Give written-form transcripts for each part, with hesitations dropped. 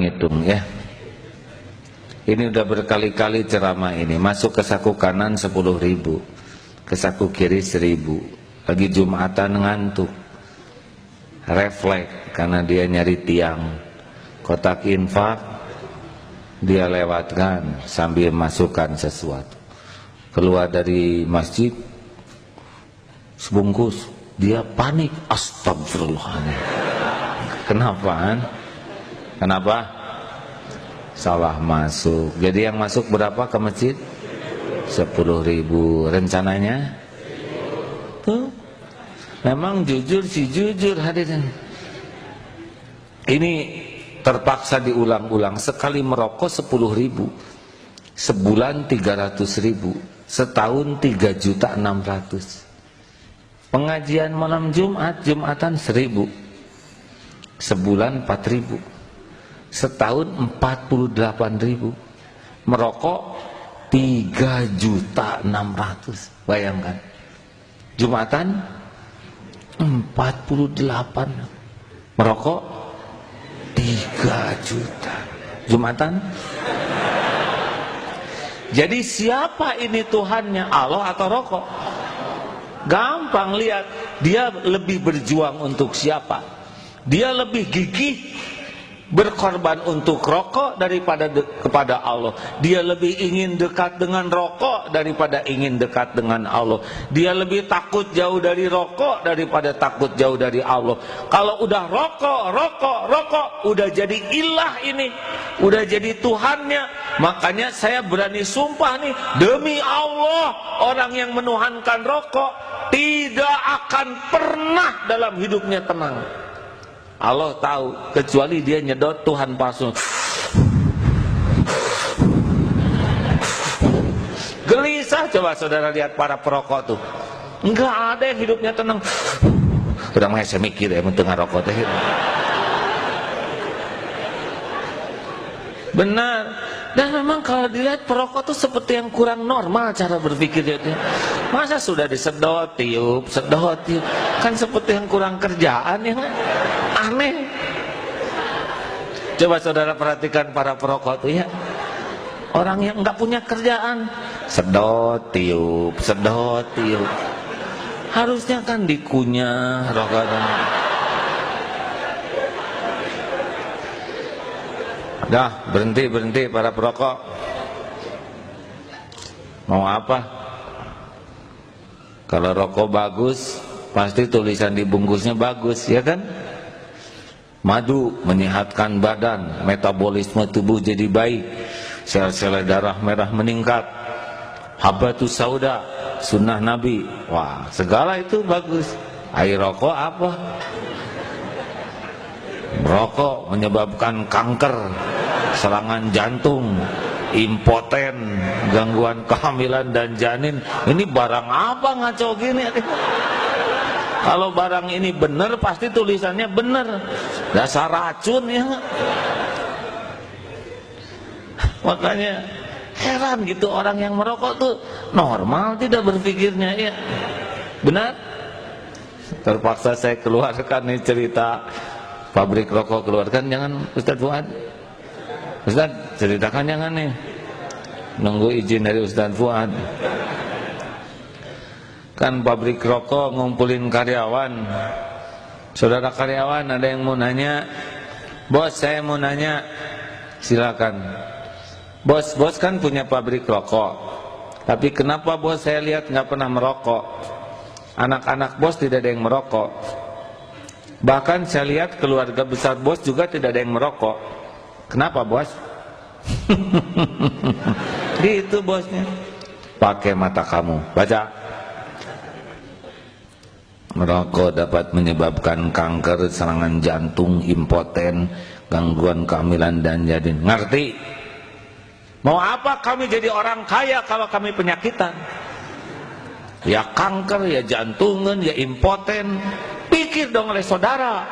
ngitung ya. Ini udah berkali-kali ceramah ini. Masuk ke saku kanan 10.000, ke saku kiri 1.000. Lagi Jumatan ngantuk, refleks karena dia nyari tiang. Kotak infak dia lewatkan sambil masukkan sesuatu. Keluar dari masjid sebungkus, dia panik. Astagfirullahaladzim. Kenapa? Kenapa? Salah masuk. Jadi yang masuk berapa ke masjid? 10.000. Rencananya tuh. Memang jujur sih jujur hadirin. Ini terpaksa diulang-ulang. Sekali merokok 10.000, sebulan 300.000, setahun 3.600.000. Pengajian malam Jumat, Jumatan 1.000, sebulan 4.000, setahun 48.000. Merokok 3.600.000. Bayangkan. Jumatan 48, merokok 3 juta. Jumatan. Jadi siapa ini Tuhannya? Allah atau rokok? Gampang lihat. Dia lebih berjuang untuk siapa? Dia lebih gigih berkorban untuk rokok daripada kepada Allah. Dia lebih ingin dekat dengan rokok daripada ingin dekat dengan Allah. Dia lebih takut jauh dari rokok daripada takut jauh dari Allah. Kalau udah rokok, udah jadi ilah ini, udah jadi Tuhannya. Makanya saya berani sumpah nih, demi Allah, orang yang menuhankan rokok tidak akan pernah dalam hidupnya tenang. Allah tahu, kecuali dia nyedot Tuhan palsu. Gelisah. Coba saudara lihat para perokok tuh, enggak ada yang hidupnya tenang. Udah mah saya mikir ya tengah rokok teh. Benar. Dan memang kalau dilihat perokok tuh seperti yang kurang normal cara berpikirnya. Masa sudah disedot tiup, sedot tiup, kan seperti yang kurang kerjaan ya kan? Aneh. Coba saudara perhatikan para perokok tuh ya, orang yang nggak punya kerjaan, sedot tiup, sedot tiup. Harusnya kan dikunyah rokoknya. Dah, berhenti para perokok. Mau apa? Kalau rokok bagus, pasti tulisan di bungkusnya bagus, ya kan? Madu menyehatkan badan, metabolisme tubuh jadi baik, sel-sel darah merah meningkat. Habatus sauda, sunnah Nabi. Wah, segala itu bagus. Air rokok apa? Merokok menyebabkan kanker, serangan jantung, impoten, gangguan kehamilan dan janin. Ini barang apa ngaco gini? Kalau barang ini benar pasti tulisannya benar. Dasar racun ya. Makanya heran gitu orang yang merokok tuh normal tidak berpikirnya ya. Benar? Terpaksa saya keluarkan nih cerita pabrik rokok, keluarkan jangan Ustaz Fuad. Ustaz ceritakan jangan nih, nunggu izin dari Ustaz Fuad. Kan pabrik rokok ngumpulin karyawan. Saudara karyawan ada yang mau nanya, bos saya mau nanya, silakan. Bos kan punya pabrik rokok, tapi kenapa bos saya lihat nggak pernah merokok? Anak-anak bos tidak ada yang merokok. Bahkan saya lihat keluarga besar bos juga tidak ada yang merokok. Kenapa bos? Gitu bosnya. Pakai mata kamu, baca. Merokok dapat menyebabkan kanker, serangan jantung, impoten, gangguan kehamilan dan janin. Ngerti? Mau apa kami jadi orang kaya kalau kami penyakitan? Ya kanker, ya jantungan, ya impoten. Pikir dong oleh saudara.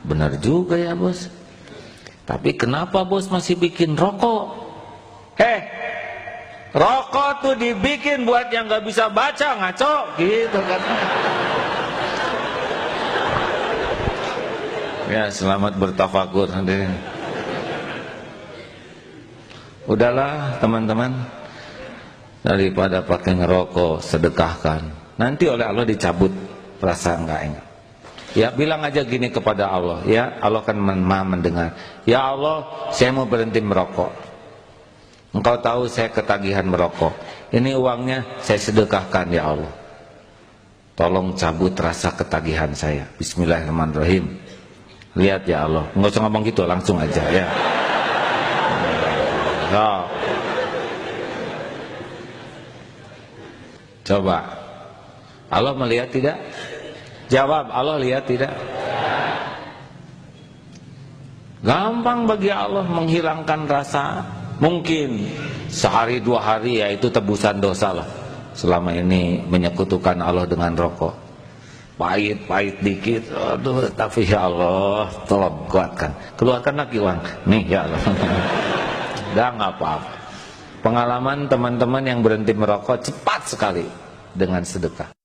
Benar juga ya bos. Tapi kenapa bos masih bikin rokok? Rokok tuh dibikin buat yang gak bisa baca, ngaco gitu kan. Ya, selamat bertafakur. Udahlah teman-teman, daripada pakai ngerokok, sedekahkan. Nanti oleh Allah dicabut perasaan nggak enak. Ya, bilang aja gini kepada Allah, ya Allah kan maha mendengar. Ya Allah, saya mau berhenti merokok. Engkau tahu saya ketagihan merokok. Ini uangnya saya sedekahkan ya Allah. Tolong cabut rasa ketagihan saya. Bismillahirrahmanirrahim. Lihat ya Allah. Nggak usah ngomong gitu, langsung aja ya. So. Coba. Allah melihat tidak? Jawab, Allah lihat tidak? Gampang bagi Allah menghilangkan rasa. Mungkin sehari dua hari ya itu tebusan dosa lah. Selama ini menyekutukan Allah dengan rokok. Pahit dikit. Aduh, tapi ya Allah, tolong kuatkan. Keluarkan lagi uang. Nih ya Allah. Udah nggak apa-apa. Pengalaman teman-teman yang berhenti merokok cepat sekali dengan sedekah.